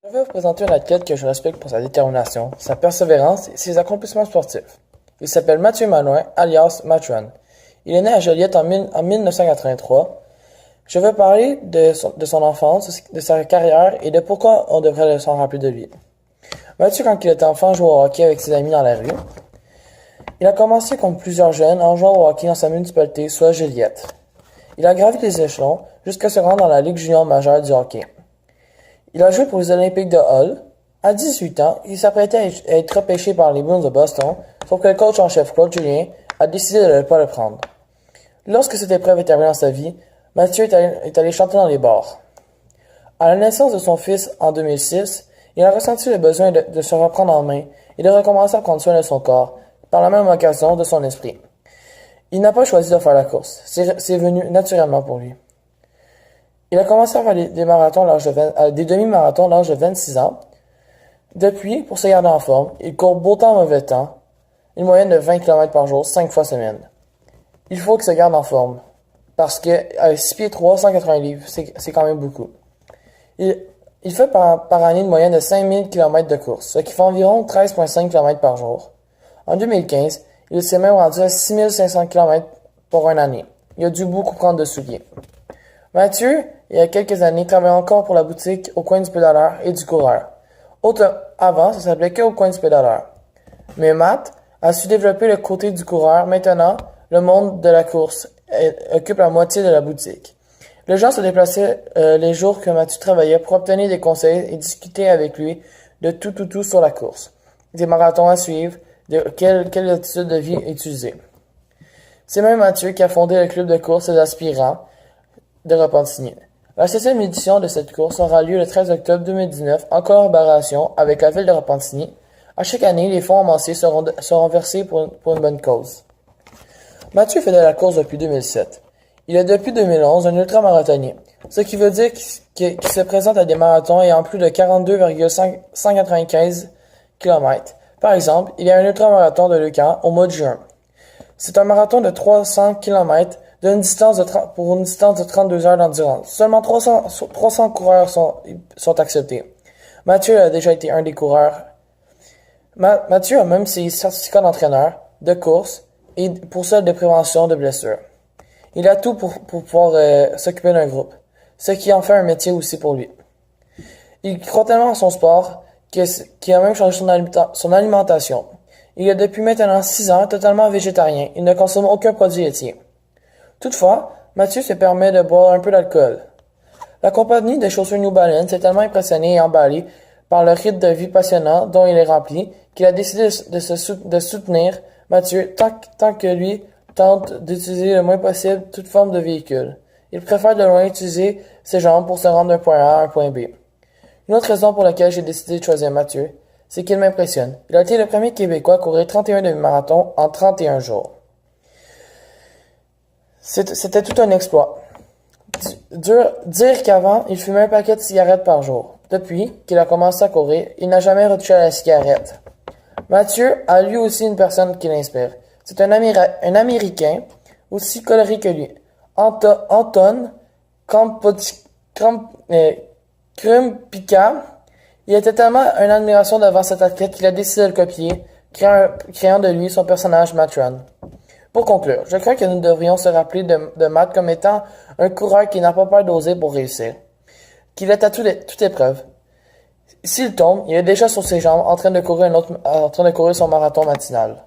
Je vais vous présenter un athlète que je respecte pour sa détermination, sa persévérance et ses accomplissements sportifs. Il s'appelle Mathieu Malouin, alias Matron. Il est né à Joliette en 1983. Je vais parler de son enfance, de sa carrière et de pourquoi on devrait s'en rappeler de lui. Mathieu, quand il était enfant, jouait au hockey avec ses amis dans la rue. Il a commencé comme plusieurs jeunes en jouant au hockey dans sa municipalité, soit Joliette. Il a gravi les échelons jusqu'à se rendre dans la Ligue junior majeure du hockey. Il a joué pour les Olympiques de Hull. À 18 ans, il s'apprêtait à être repêché par les Bruins de Boston, sauf que le coach en chef Claude Julien a décidé de ne pas le prendre. Lorsque cette épreuve est arrivée dans sa vie, Mathieu est allé chanter dans les bars. À la naissance de son fils en 2006, il a ressenti le besoin de se reprendre en main et de recommencer à prendre soin de son corps, par la même occasion de son esprit. Il n'a pas choisi de faire la course, c'est venu naturellement pour lui. Il a commencé à faire des demi-marathons à l'âge de 26 ans. Depuis, pour se garder en forme, il court beau temps, mauvais temps, une moyenne de 20 km par jour, 5 fois semaine. Il faut qu'il se garde en forme, parce que 6 pieds 3, 180 livres, c'est quand même beaucoup. Il fait par année une moyenne de 5000 km de course, ce qui fait environ 13,5 km par jour. En 2015, il s'est même rendu à 6500 km pour une année. Il a dû beaucoup prendre de souliers. Mathieu, il y a quelques années, travaillait encore pour la boutique au coin du pédaleur et du coureur. Avant, ça s'appelait que au coin du pédaleur. Mais Matt a su développer le côté du coureur. Maintenant, le monde de la course occupe la moitié de la boutique. Les gens se déplaçaient les jours que Mathieu travaillait pour obtenir des conseils et discuter avec lui de tout sur la course. Des marathons à suivre, de quelle attitude de vie utiliser. C'est même Mathieu qui a fondé le club de course des aspirants de Repentigny. La 7e édition de cette course aura lieu le 13 octobre 2019 en collaboration avec la ville de Repentigny. À chaque année, les fonds amassés seront versés pour une bonne cause. Mathieu fait de la course depuis 2007. Il est depuis 2011 un ultramarathonien, ce qui veut dire qu'il se présente à des marathons ayant plus de 42,195 km. Par exemple, il y a un ultramarathon de Leucan au mois de juin. C'est un marathon de 300 km pour une distance de 32 heures d'endurance. Seulement 300 coureurs sont acceptés. Mathieu a déjà été un des coureurs. Mathieu a même ses certificats d'entraîneur, de course et pour celle de prévention de blessures. Il a tout pour pouvoir s'occuper d'un groupe, ce qui en fait un métier aussi pour lui. Il croit tellement à son sport qu'il a même changé son alimentation. Il est depuis maintenant 6 ans totalement végétarien. Il ne consomme aucun produit laitier. Toutefois, Mathieu se permet de boire un peu d'alcool. La compagnie de chaussures New Balance est tellement impressionnée et emballée par le rythme de vie passionnant dont il est rempli qu'il a décidé de soutenir Mathieu tant que lui tente d'utiliser le moins possible toute forme de véhicule. Il préfère de loin utiliser ses jambes pour se rendre d'un point A à un point B. Une autre raison pour laquelle j'ai décidé de choisir Mathieu, c'est qu'il m'impressionne. Il a été le premier Québécois à courir 31 demi-marathons en 31 jours. C'était tout un exploit. Dire qu'avant, il fumait un paquet de cigarettes par jour. Depuis qu'il a commencé à courir, il n'a jamais retouché à la cigarette. Mathieu a lui aussi une personne qui l'inspire. C'est un Américain aussi coloré que lui. Anton Krumpika. Il était tellement une admiration devant cet athlète qu'il a décidé de le copier, créant de lui son personnage Matron. Pour conclure, je crois que nous devrions se rappeler de Matt comme étant un coureur qui n'a pas peur d'oser pour réussir, qu'il est à toute épreuve. S'il tombe, il est déjà sur ses jambes en train de courir son marathon matinal.